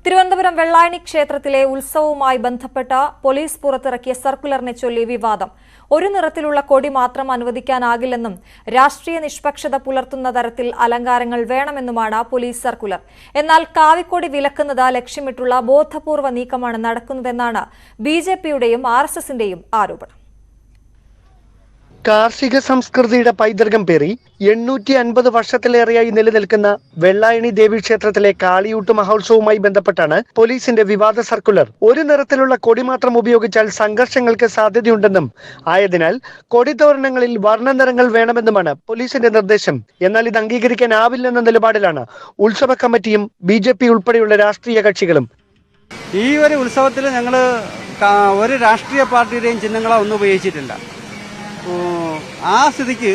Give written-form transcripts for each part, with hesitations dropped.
തിരുവനന്തപുരം വെള്ളായണി ക്ഷേത്രത്തിലെ ഉത്സവവുമായി ബന്ധപ്പെട്ട പോലീസ് പുറത്തിറക്കിയ സർക്കുലറിനെ ചൊല്ലി വിവാദം. ഒരു നിറത്തിലുള്ള കൊടി മാത്രം അനുവദിക്കാനാകില്ലെന്നും രാഷ്ട്രീയ നിഷ്പക്ഷത പുലർത്തുന്ന തരത്തിൽ അലങ്കാരങ്ങൾ വേണമെന്നുമാണ് പോലീസ് സർക്കുലർ. എന്നാൽ കാവിക്കൊടി വിലക്കുന്നത് ലക്ഷ്യമിട്ടുള്ള ബോധപൂർവ നീക്കമാണ് നടക്കുന്നതെന്നാണ് ബിജെപിയുടെയും ആർഎസ്എസിന്റെയും ആരോപണം. കാർഷിക സംസ്കൃതിയുടെ പൈതൃകം പേറി 850 വർഷത്തിലേറെയായി നിലനിൽക്കുന്ന വെള്ളായണി ദേവീക്ഷേത്രത്തിലെ കാളിയൂട്ട് മഹോത്സവവുമായി ബന്ധപ്പെട്ടാണ് പോലീസിന്റെ വിവാദ സർക്കുലർ. ഒരു നിറത്തിലുള്ള കൊടി മാത്രം ഉപയോഗിച്ചാൽ സംഘർഷങ്ങൾക്ക് സാധ്യതയുണ്ടെന്നും ആയതിനാൽ കൊടിതോരണങ്ങളിൽ വർണ്ണനിറങ്ങൾ വേണമെന്നുമാണ് പോലീസിന്റെ നിർദ്ദേശം. എന്നാൽ ഇത് അംഗീകരിക്കാനാവില്ലെന്ന നിലപാടിലാണ് ഉത്സവ കമ്മിറ്റിയും ബിജെപി ഉൾപ്പെടെയുള്ള രാഷ്ട്രീയ കക്ഷികളും. ഈ ഒരു ഉത്സവത്തിൽ ഞങ്ങൾ ഒരു രാഷ്ട്രീയ പാർട്ടിയുടെയും ചിഹ്നങ്ങളോ ഒന്നും ഉപയോഗിച്ചിട്ടില്ല. ആ സ്ഥിതിക്ക്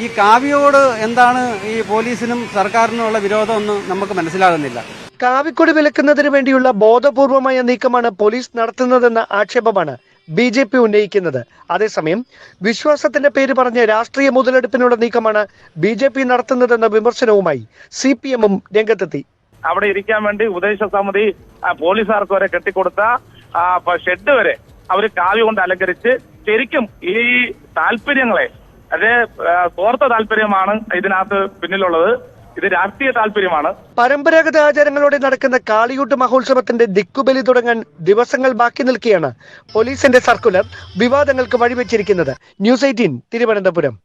ഈ കാവിയോട് എന്താണ് ഈ പോലീസിനും സർക്കാരിനുമുള്ള വിരോധമൊന്നും നമുക്ക് മനസ്സിലാകുന്നില്ല. കാവിക്കൊടി വിലക്കുന്നതിന് വേണ്ടിയുള്ള ബോധപൂർവമായ നീക്കമാണ് പോലീസ് നടത്തുന്നതെന്ന ആക്ഷേപമാണ് ബിജെപി ഉന്നയിക്കുന്നത്. അതേസമയം വിശ്വാസത്തിന്റെ പേര് പറഞ്ഞ് രാഷ്ട്രീയ മുതലെടുപ്പിനുള്ള നീക്കമാണ് ബിജെപി നടത്തുന്നതെന്ന വിമർശനവുമായി സിപിഎമ്മും രംഗത്തെത്തി. അവിടെ ഇരിക്കാൻ വേണ്ടി ഉപദേശ സമിതി പോലീസുകാർക്ക് വരെ കെട്ടിക്കൊടുത്ത ഷെഡ് വരെ അവർ കാവ്യ കൊണ്ട് അലങ്കരിച്ച് ശരിക്കും ഈ താല്പര്യങ്ങളെ അത് സ്വാർത്ഥ താല്പര്യമാണ് ഇതിനകത്ത് പിന്നിലുള്ളത്. ഇത് രാഷ്ട്രീയ താല്പര്യമാണ്. പരമ്പരാഗത ആചാരങ്ങളോടെ നടക്കുന്ന കാളിയൂട്ട് മഹോത്സവത്തിന്റെ ദിക്കുബലി തുടങ്ങാൻ ദിവസങ്ങൾ ബാക്കി നിൽക്കെയാണ് പോലീസിന്റെ സർക്കുലർ വിവാദങ്ങൾക്ക് വഴിവെച്ചിരിക്കുന്നത്. ന്യൂസ് 18 തിരുവനന്തപുരം.